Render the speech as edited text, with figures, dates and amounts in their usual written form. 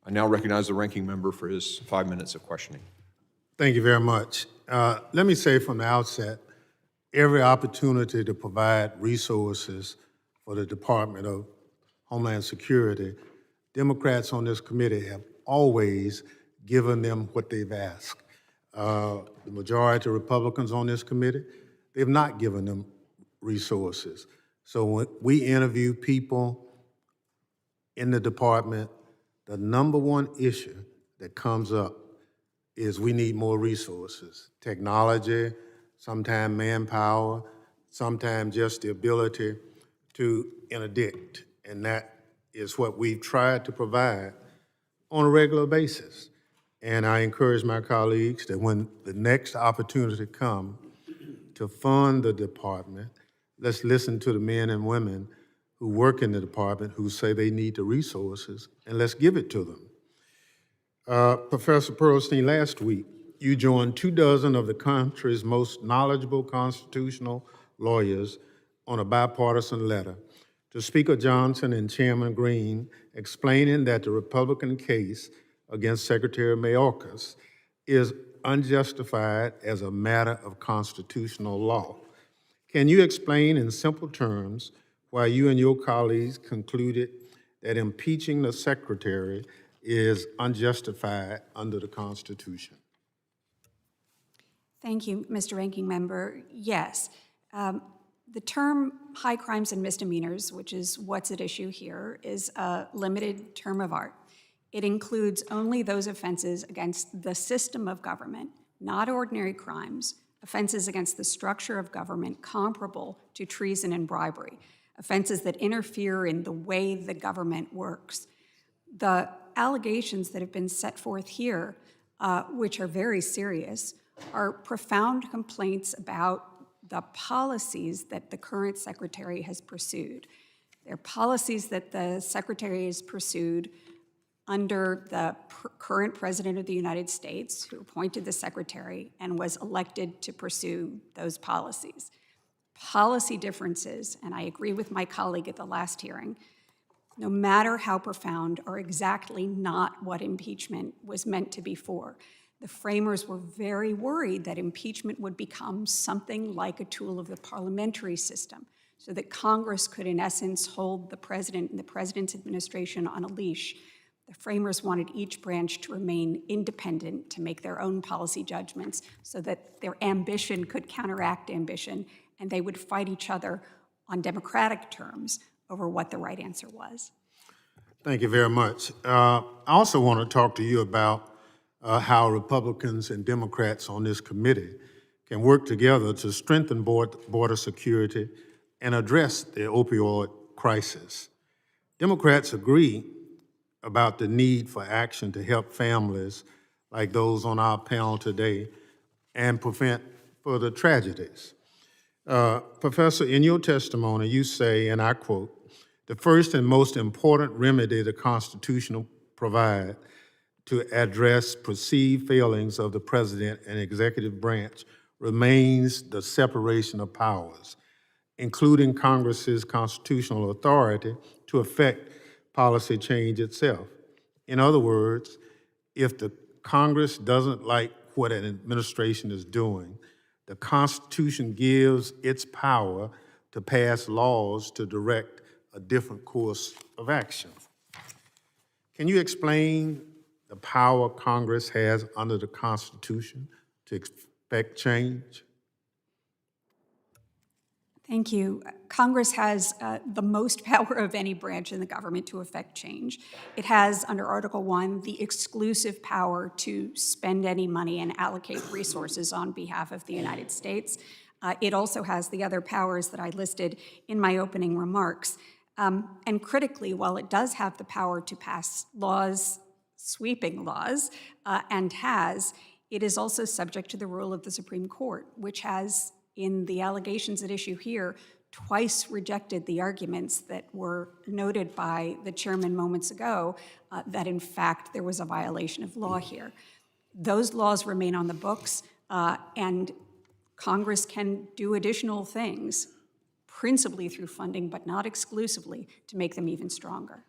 I now recognize the ranking member for his 5 minutes of questioning. Thank you very much. Let me say from the outset, every opportunity to provide resources for the Department of Homeland Security, Democrats on this committee have always given them what they've asked. The majority of Republicans on this committee, they've not given them resources. So when we interview people in the department, the number one issue that comes up is we need more resources. Technology, sometimes manpower, sometimes just the ability to interdict. And that is what we've tried to provide on a regular basis. And I encourage my colleagues that when the next opportunity comes to fund the department, let's listen to the men and women who work in the department who say they need the resources, and let's give it to them. Professor Pearlstein, last week, you joined 24 of the country's most knowledgeable constitutional lawyers on a bipartisan letter to Speaker Johnson and Chairman Green explaining that the Republican case against Secretary Mayorkas is unjustified as a matter of constitutional law. Can you explain in simple terms why you and your colleagues concluded that impeaching the Secretary is unjustified under the Constitution? Thank you, Mr. Ranking Member. Yes, the term high crimes and misdemeanors, which is what's at issue here, is a limited term of art. It includes only those offenses against the system of government, not ordinary crimes, offenses against the structure of government comparable to treason and bribery, offenses that interfere in the way the government works. The allegations that have been set forth here, which are very serious, are profound complaints about the policies that the current secretary has pursued. They're policies that the secretary has pursued under the current president of the United States, who appointed the secretary and was elected to pursue those policies. Policy differences, and I agree with my colleague at the last hearing, no matter how profound, are exactly not what impeachment was meant to be for. The framers were very worried that impeachment would become something like a tool of the parliamentary system, so that Congress could, in essence, hold the president and the president's administration on a leash. The framers wanted each branch to remain independent, to make their own policy judgments, so that their ambition could counteract ambition, and they would fight each other on democratic terms over what the right answer was. Thank you very much. I also want to talk to you about how Republicans and Democrats on this committee can work together to strengthen border security and address the opioid crisis. Democrats agree about the need for action to help families like those on our panel today and prevent further tragedies. Professor, in your testimony, you say, and I quote, "The first and most important remedy the Constitution provides to address perceived failings of the president and executive branch remains the separation of powers, including Congress's constitutional authority to effect policy change itself." In other words, if the Congress doesn't like what an administration is doing, the Constitution gives its power to pass laws to direct a different course of action. Can you explain the power Congress has under the Constitution to effect change? Thank you. Congress has the most power of any branch in the government to effect change. It has, under Article 1, the exclusive power to spend any money and allocate resources on behalf of the United States. It also has the other powers that I listed in my opening remarks. And critically, while it does have the power to pass laws, sweeping laws, it is also subject to the rule of the Supreme Court, which has, in the allegations at issue here, twice rejected the arguments that were noted by the chairman moments ago that, in fact, there was a violation of law here. Those laws remain on the books, and Congress can do additional things, principally through funding, but not exclusively, to make them even stronger.